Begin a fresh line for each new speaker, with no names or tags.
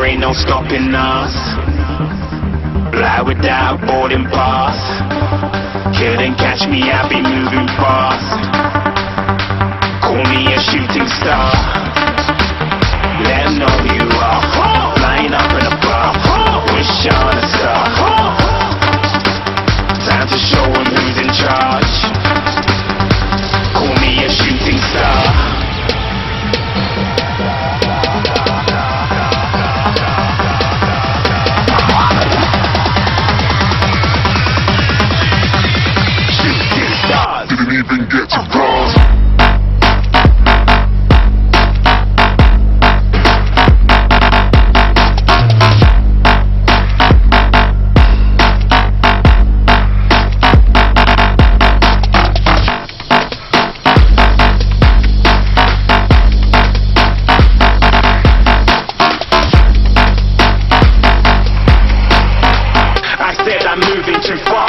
ain't no stopping us. Fly without boarding pass. Couldn't catch me, I be moving fast. Call me a shooting star. Let 'em know who you are. Flying up in a bar. Wish on a star. Time to show 'em who's in charge. Call me a shooting star. Didn't even get to cross. I said I'm moving too far.